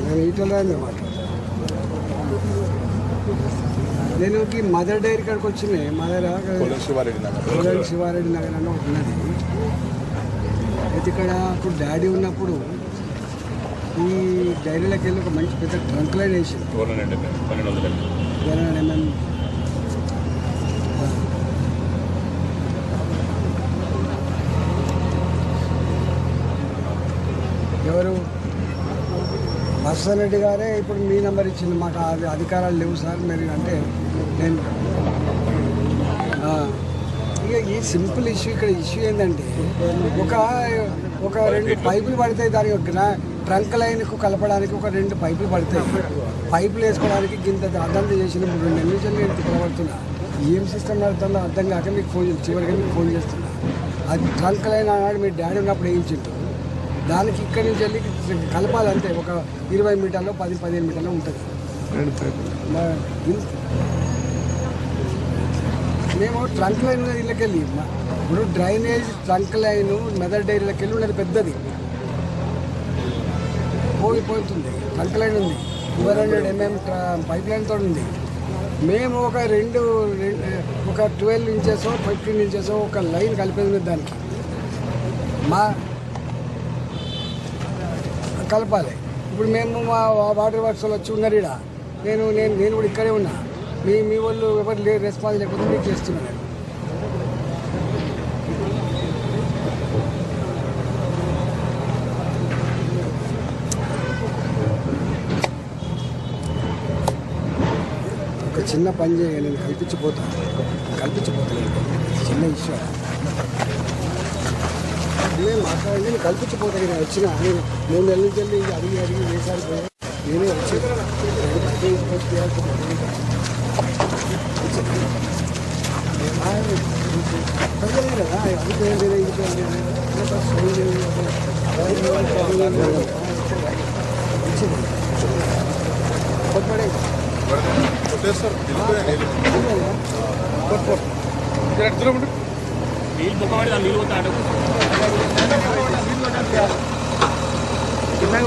నేను ఈటలోనే మాట్లాడతాను. నేను మదర్ డైరీ కాడికి వచ్చినాయి. మదర్ శివారెడ్డి నగర్ అని ఒకటి ఉన్నది. అయితే ఇక్కడ అప్పుడు డాడీ ఉన్నప్పుడు ఈ డైరీలోకి వెళ్ళి ఒక మంచి పెద్ద ట్రంక్ లైన్ వేసింది. 1200 mm. ఎవరు మత్స్య రెడ్డి గారే ఇప్పుడు మీ నెంబర్ ఇచ్చింది. మాకు అది అధికారాలు లేవు సార్ మీరు అంటే నేను ఇక ఈ సింపుల్ ఇష్యూ. ఇక్కడ ఇష్యూ ఏంటంటే ఒక 2 పైపులు పడతాయి. దానికి ట్రంక్ లైన్కు కలపడానికి ఒక 2 పైపులు పడతాయి. పైపులు వేసుకోవడానికి గింత అర్థం చేసిన 2 నెలల నుంచి నేను తిప్పబడుతున్నా. ఏం సిస్టమ్ నడుతుందో అర్థం కాక మీకు చివరిగా మీకు ఫోన్ చేస్తున్నా. అది ట్రంక్ లైన్ అన్నాడు మీ డాడీ ఉన్నప్పుడు వేయించిండు. దానికి ఇక్కడి నుంచి వెళ్ళి కలపాలంటే ఒక 20 మీటర్లో 10-15 మీటర్లో ఉంటుంది. మేము ట్రంక్ లైన్ ఇళ్ళకి వెళ్ళి ఇప్పుడు డ్రైనేజ్ ట్రంక్ లైన్ మెదర్ డైరీలోకి వెళ్ళి ఉన్నది పెద్దది పోతుంది. ట్రంక్ లైన్ ఉంది, 1200 mm పైప్ లైన్ తోటి ఉంది. మేము ఒక 12 ఇంచెస్ 15 ఇంచెస్ ఒక లైన్ కలిపేది దానికి కలపాలి. ఇప్పుడు మేము మా వాటర్ వర్క్స్ వచ్చి ఉన్నారు ఇక్కడ. నేను కూడా ఇక్కడే ఉన్నా. మీ వాళ్ళు ఎవరు లేరు, రెస్పాన్స్ లేకపోతే మీకు చేస్తున్నాను. ఒక చిన్న పని చేయ నేను కల్పించిపోతాను. చిన్న ఇష్యూ నేను మాట్లాడి నేను కల్పించిపోతాను. నేను వచ్చిన నేను 3 నెలల నుంచి వెళ్ళి అడిగి వేసారి పోయి నేనే వచ్చేది.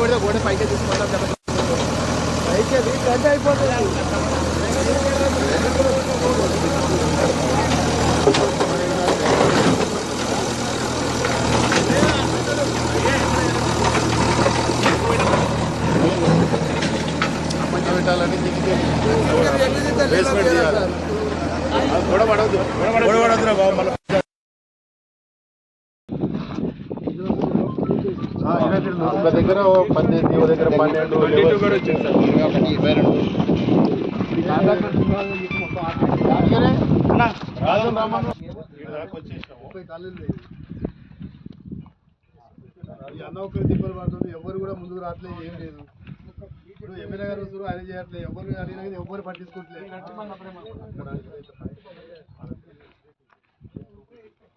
కదా గోడ పైకి తీసుకుంటాం కదా. పైకి అది గంట అయిపోతుంది. ఒక దగ్గర 18, ఒక దగ్గర 12 వచ్చింది సార్. అన్న ఒకరి తిప్పలు పడుతుంది. ఎవరు కూడా ముందుకు రావట్లేదు, ఏం లేదు. ఇప్పుడు ఎమ్మెల్యే గారు వస్తారు, ఆయన చేయట్లేదు. ఎవరు అడిగినా ఎవరు పట్టించుకోవట్లేదు.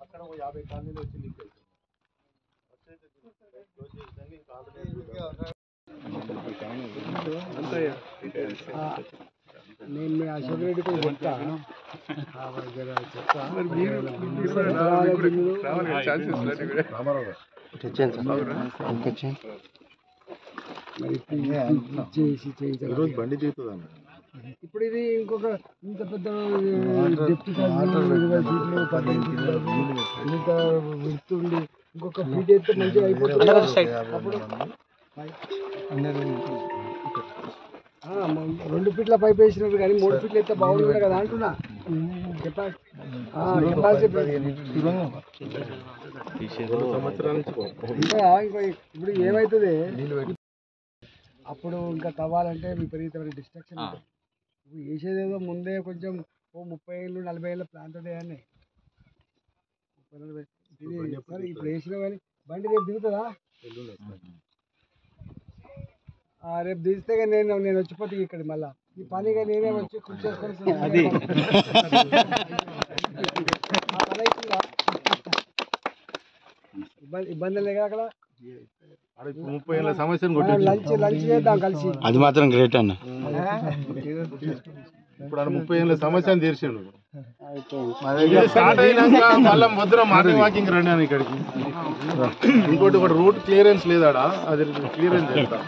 అక్కడ 50 కాలనీలు వచ్చి లీక్ అవుతుంది. నేను మీ అశోక్ రెడ్డి కూడా చెప్తా. ఈరోజు బండి తీరుతుంది. ఇప్పుడు ఇది ఇంకొక ఇంత పెద్ద డిప్టీ ఇంత విడుతుండి ఇంకొక ఫీట్ అయితే మంచిగా అయిపోతుంది. అప్పుడు 2 ఫీట్ల పైప్ వేసినట్టు కానీ 3 ఫీట్లు అయితే బాగుంటుంది కదా అంటున్నా. ఇప్పుడు ఏమవుతుంది, అప్పుడు ఇంకా తవ్వాలంటే విపరీతమైన డిస్ట్రక్షన్. ఇప్పుడు వేసేదేదో ముందే కొంచెం 30 ఏళ్ళు 40 ఏళ్ళ ప్లాంట్ ఉంటాయని ఇప్పుడు వేసినా కానీ బండి రేపు దిగుతుందా? రేపు దిగితే కానీ నేను వచ్చిపోతే ఇక్కడ మళ్ళీ ఈ పనిగా నేనే వచ్చి కృషి చేసుకొని అది ఇబ్బంది లేదు అక్కడ. 30 ఏళ్ళ సమస్యను లంచ్ చేద్దాం కలిసి. అది మాత్రం గ్రేట్ అన్న. ఇప్పుడు 30 ఏళ్ళ సమస్యను తీర్చిండు. స్టార్ట్ అయినాక మళ్ళీ మొదట మార్నింగ్ వాకింగ్ రండి అని ఇక్కడికి. ఇంకోటి ఒకటి రూట్ క్లియరెన్స్ లేదాడా, అది క్లియరెన్స్ చేస్తా.